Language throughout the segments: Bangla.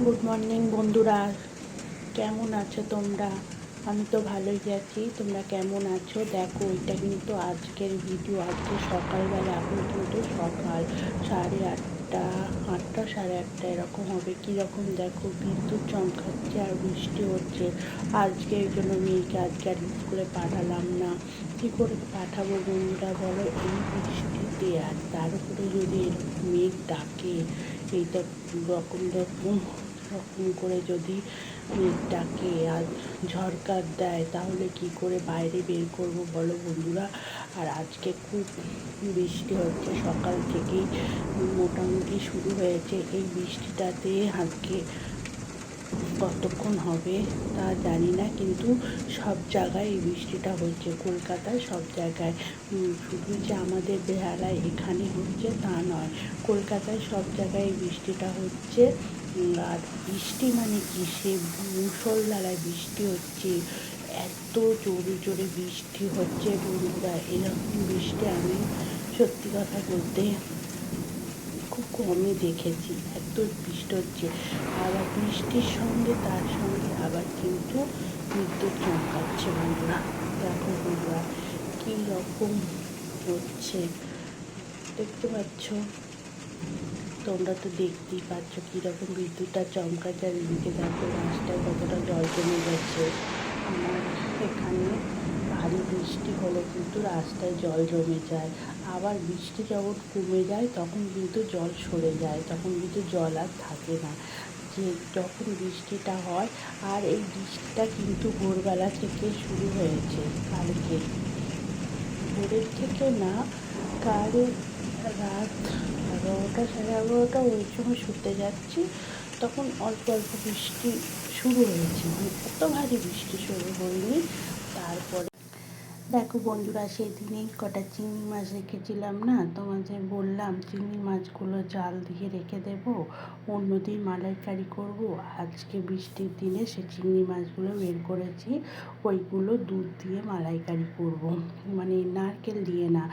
গুড মর্নিং বন্ধুরা, কেমন আছো তোমরা? আমি তো ভালোই আছি। তোমরা কেমন আছো? দেখো, এটা কিন্তু আজকের ভিডিও। আজকে সকালবেলা, এখন কিন্তু সকাল 8:30, 8টা 8:30 এরকম হবে। কীরকম দেখো, বিদ্যুৎ চমকাচ্ছে আর বৃষ্টি হচ্ছে। আজকে এই জন্য মেয়েকে আজকে আর স্কুলে পাঠালাম না। কী করে পাঠাবো বন্ধুরা বলো, এই বৃষ্টিতে? আর তার উপরে যদি এরকম মেঘ ডাকে, এইটা রকম রকম রকম করে যদি মেঘটাকে আর ঝড়কার দেয়, তাহলে কি করে বাইরে বের করব বলো বন্ধুরা? আর আজকে খুব বৃষ্টি হচ্ছে, সকাল থেকেই মোটামুটি শুরু হয়েছে। এই বৃষ্টিটাতে আজকে কতক্ষণ হবে তা জানি না, কিন্তু সব জায়গায় এই বৃষ্টিটা হচ্ছে। কলকাতায় সব জায়গায়, শুধু যে আমাদের বেহালায় এখানে হচ্ছে তা নয়, কলকাতায় সব জায়গায় এই বৃষ্টিটা হচ্ছে। আর বৃষ্টি মানে কি, সে মুষলধারায় বৃষ্টি হচ্ছে, এত জোরে জোরে বৃষ্টি হচ্ছে বন্ধুরা। এরকম বৃষ্টি আমি সত্যি কথা বলতে খুব কমই দেখেছি। এত বৃষ্টি হচ্ছে, আবার বৃষ্টির সঙ্গে তার সঙ্গে আবার কিন্তু বিদ্যুৎ চমকাচ্ছে বন্ধুরা। দেখো বন্ধুরা, কী রকম হচ্ছে দেখতে পাচ্ছ? তোমরা তো দেখতেই পাচ্ছ কীরকম বিদ্যুৎটা চমকাচ্ছে। আর এদিকে দেখো রাস্তায় কতটা জল জমে গেছে। আমার এখানে ভারী বৃষ্টি হলে কিন্তু রাস্তায় জল জমে যায়, আবার বৃষ্টি যখন কমে যায় তখন কিন্তু জল সরে যায়, তখন কিন্তু জল আর থাকে না। যে যখন বৃষ্টিটা হয়, আর এই বৃষ্টিটা কিন্তু ভোরবেলা থেকে শুরু হয়েছে। কালকে ভোরের থেকে না, কাল রাত 11টা 11:30 ওই সময় শুতে যাচ্ছি, তখন অল্প অল্প বৃষ্টি শুরু হয়েছে। মানে এত ভারী বৃষ্টি শুরু হয়নি। তারপরে দেখো বন্ধুরা, সেদিনেই কটা চিংড়ি মাছ রেখেছিলাম না, তোমাদের বললাম চিংড়ি মাছগুলো জাল দিয়ে রেখে দেবো, অন্যদিন মালাইকারি করব। আজকে বৃষ্টির দিনে সে চিংড়ি মাছগুলো বের করেছি, ওইগুলো দুধ দিয়ে মালাইকারি করব। মানে নারকেল দিয়ে না,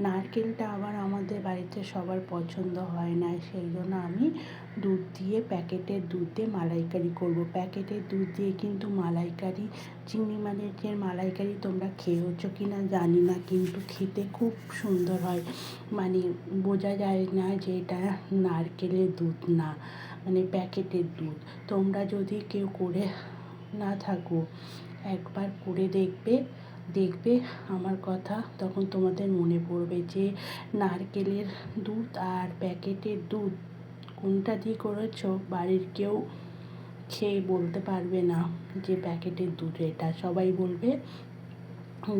নারকেলটা আবার আমাদের বাড়িতে সবার পছন্দ হয় না, সেই জন্য আমি দুধ দিয়ে, প্যাকেটের দুধ দিয়ে মালাইকারি করব। প্যাকেটের দুধ দিয়ে কিন্তু মালাইকারি, চিংড়ি মাছের মালাইকারি তোমরা খেয়েছো কি না জানি না, কিন্তু খেতে খুব সুন্দর হয়। মানে বোঝা যায় না যে এটা নারকেলের দুধ না, মানে প্যাকেটের দুধ। তোমরা যদি কেউ করে না থাকো, একবার করে দেখবে, দেখবে আমার কথা, তখন তোমাদের মনে পড়বে যে নারকেলের দুধ আর প্যাকেটের দুধ কোনটা দিয়ে করেছো। বাড়ির কেউ খেয়ে বলতে পারবে না যে প্যাকেটের দুধ, এটা সবাই বলবে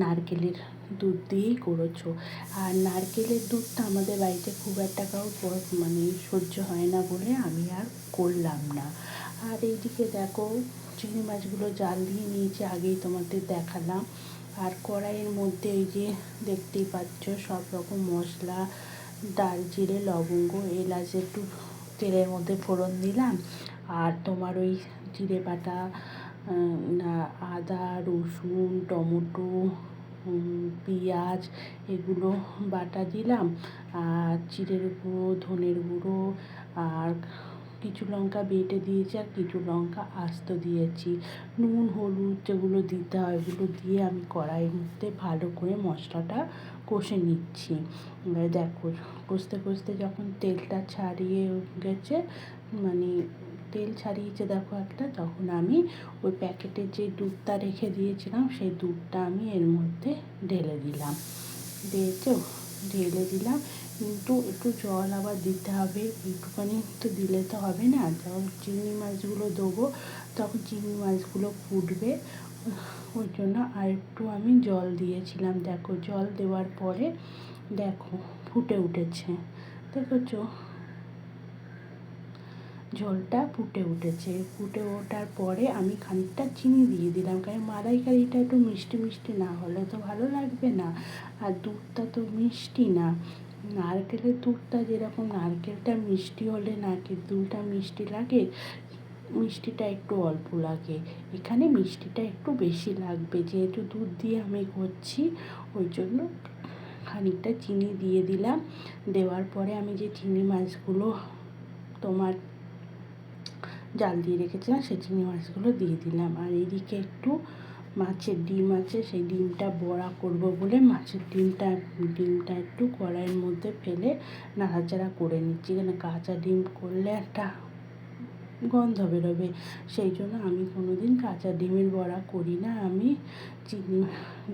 নারকেলের দুধ দিয়েই করেছো। আর নারকেলের দুধটা আমাদের বাড়িতে খুব একটা মানে সহ্য হয় না বলে আমি আর করলাম না। আর এইদিকে দেখো, চিংড়ি মাছগুলো জাল দিয়ে নিয়েছি, আগেই তোমাদের দেখালাম। আর কড়াইয়ের মধ্যে এই যে দেখতেই পাচ্ছ সব রকম মশলা, দারচিনি, লবঙ্গ, এলাচ একটু তেলের মধ্যে ফোড়ন দিলাম। আর তোমার ওই জিরে বাটা, আদা, রসুন, টমেটো, পেঁয়াজ, এগুলো বাটা দিলাম। আর জিরের গুঁড়ো, ধনের গুঁড়ো, আর কিছু লঙ্কা বেটে দিয়েছি, আর কিছু লঙ্কা আস্ত দিয়েছি। নুন, হলুদ যেগুলো দিতে হয় ওগুলো দিয়ে আমি কড়াইয়ের মধ্যে ভালো করে মশলাটা কষে নিচ্ছি। দেখো, কষতে কষতে যখন তেলটা ছাড়িয়ে গেছে, মানে তেল ছাড়িয়েছে দেখো একটা, তখন আমি ওই প্যাকেটের যে দুধটা রেখে দিয়েছিলাম সেই দুধটা আমি এর মধ্যে ঢেলে দিলাম। দিয়েছো, ঢেলে দিলাম, কিন্তু একটু জল আবার দিতে হবে, একটুখানি তো দিলে তো হবে না। যখন চিংড়ি মাছগুলো দেবো তখন চিংড়ি মাছগুলো ফুটবে, ওই জন্য আর একটু আমি জল দিয়েছিলাম। দেখো, জল দেওয়ার পরে দেখো ফুটে উঠেছে, দেখেছো ঝোলটা ফুটে উঠেছে। ফুটে ওঠার পরে আমি খানিকটা চিনি দিয়ে দিলাম, কারণ মালাইকারিটা একটু মিষ্টি মিষ্টি না হলে তো ভালো লাগবে না। আর দুধটা তো মিষ্টি না, নারকেলের দুধটা যেরকম, নারকেলটা মিষ্টি হলে নারকেল দুধটা মিষ্টি লাগে, মিষ্টিটা একটু অল্প লাগে। এখানে মিষ্টিটা একটু বেশি লাগবে, যেহেতু দুধ দিয়ে আমি করছি, ওই জন্য খানিকটা চিনি দিয়ে দিলাম। দেওয়ার পরে আমি যে চিংড়ি মাছগুলো তোমার জাল দিয়ে রেখেছিলাম সেই চিংড়ি মাছগুলো দিয়ে দিলাম। আর এইদিকে একটু মাছের ডিম আছে, সেই ডিমটা বড়া করব বলে মাছের ডিমটা একটু কড়াইয়ের মধ্যে ফেলে নাড়াচাড়া করে নিচ্ছি, কেন কাঁচা ডিম করলে একটা গন্ধ বেরোবে। সেই জন্য আমি কোনো দিন কাঁচা ডিমের বড়া করি না, আমি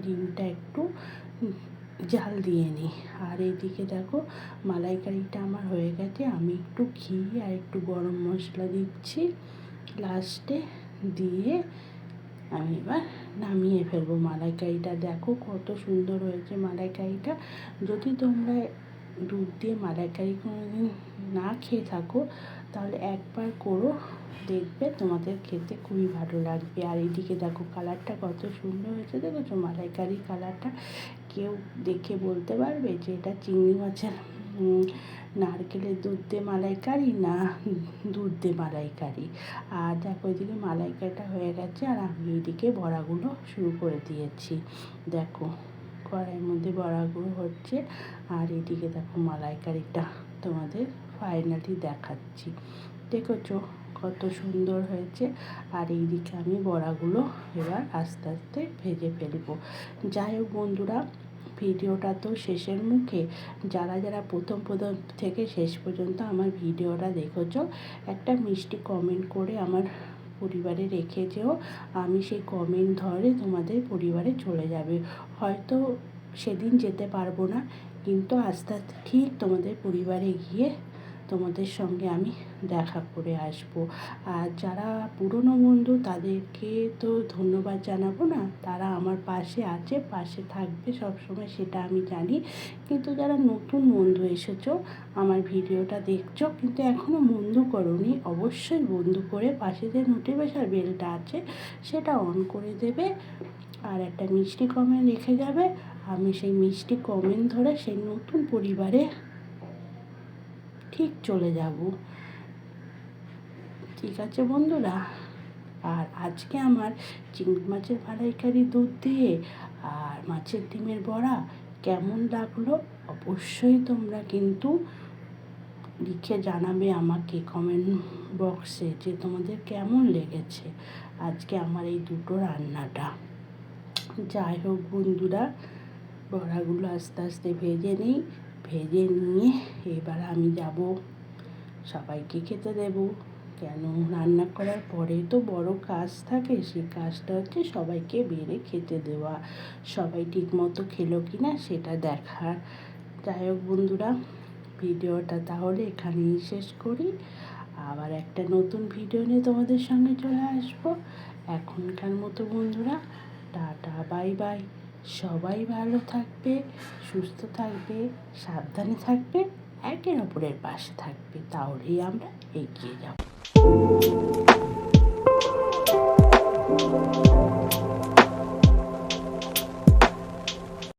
ডিমটা একটু জাল দিয়ে নিই। আর এইদিকে দেখো মালাইকারিটা আমার হয়ে গেছে, আমি একটু ঘি আর একটু গরম মশলা দিচ্ছি লাস্টে, দিয়ে আমি এবার নামিয়ে ফেলবো মালাইকারিটা। দেখো কত সুন্দর হয়েছে মালাইকারিটা। যদি তোমরা দুধ দিয়ে মালাইকারি কোনোদিন না খেয়ে থাকো তাহলে একবার করো, দেখবে তোমাদের খেতে খুবই ভালো লাগবে। আর এইদিকে দেখো কালারটা কত সুন্দর হয়েছে, দেখেছো মালাইকারি কালারটা? কেউ দেখে বলতে পারবে যে এটা চিংড়ি মাছের নারকেলের দুধ দিয়ে মালাইকারি না দুধ দিয়ে মালাইকারি। আর দেখো ওইদিকে মালাইকারিটা হয়ে গেছে, আর আমি এইদিকে বড়াগুলো শুরু করে দিয়েছি। দেখো কড়াইয়ের মধ্যে বড়াগুলো হচ্ছে, আর এইদিকে দেখো মালাইকারিটা তোমাদের ফাইনালি দেখাচ্ছি। দেখেছো কত সুন্দর হয়েছে। আর এইদিকে আমি বড়াগুলো এবার আস্তে আস্তে ভেজে ফেলবো। যাই হোক বন্ধুরা, ভিডিওটা তো শেষের মুখে। যারা যারা প্রথম থেকে শেষ পর্যন্ত আমার ভিডিওটা দেখেছো, একটা মিষ্টি কমেন্ট করে আমার পরিবারে রেখে যেও। আমি সেই কমেন্ট ধরে তোমাদের পরিবারে চলে যাবে। হয়তো সেদিন যেতে পারবো না, কিন্তু আস্তে আস্তে ঠিক তোমাদের পরিবারে গিয়ে তোমাদের সঙ্গে আমি দেখা করে আসব। আর যারা পুরনো বন্ধু তাদেরকে তো ধন্যবাদ জানাবো না, তারা আমার পাশে আছে, পাশে থাকবে সবসময়, সেটা আমি জানি। কিন্তু যারা নতুন বন্ধু এসেছো, আমার ভিডিওটা দেখছো কিন্তু এখনও বন্ধু করোনি, অবশ্যই বন্ধু করে পাশে যে নোটিফিকেশন বেলটা আছে সেটা অন করে দেবে, আর একটা মিষ্টি কমেন্ট রেখে যাবে। আমি সেই মিষ্টি কমেন্ট ধরে সেই নতুন পরিবারে ঠিক চলে যাব। ঠিক আছে বন্ধুরা? আর আজকে আমার চিংড়ি মাছের মালাইকারি দুধ দিয়ে আর মাছের ডিমের বড়া কেমন লাগলো অবশ্যই তোমরা কিন্তু লিখে জানাবে আমাকে কমেন্ট বক্সে যে তোমাদের কেমন লেগেছে আজকে আমার এই দুটো রান্নাটা। যাই হোক বন্ধুরা, বড়াগুলো আস্তে আস্তে ভেজে নিই, ভেজে নিয়ে এবার আমি যাব সবাইকে খেতে দেব। কেন রান্না করার পরে তো বড় কাজ থাকে, সেই কাজটা হচ্ছে সবাইকে বেড়ে খেতে দেওয়া, সবাই ঠিক মতো খেলো কি না সেটা দেখার। যাই হোক বন্ধুরা, ভিডিওটা তাহলে এখানেই শেষ করি। আবার একটা নতুন ভিডিও নিয়ে তোমাদের সঙ্গে চলে আসবো। এখনকার মতো বন্ধুরা টাটা বাই বাই। সবাই ভালো থাকবে, সুস্থ থাকবে, সাবধানে থাকবে, একে অপরের পাশে থাকবে, তাহলেই আমরা এগিয়ে যাব।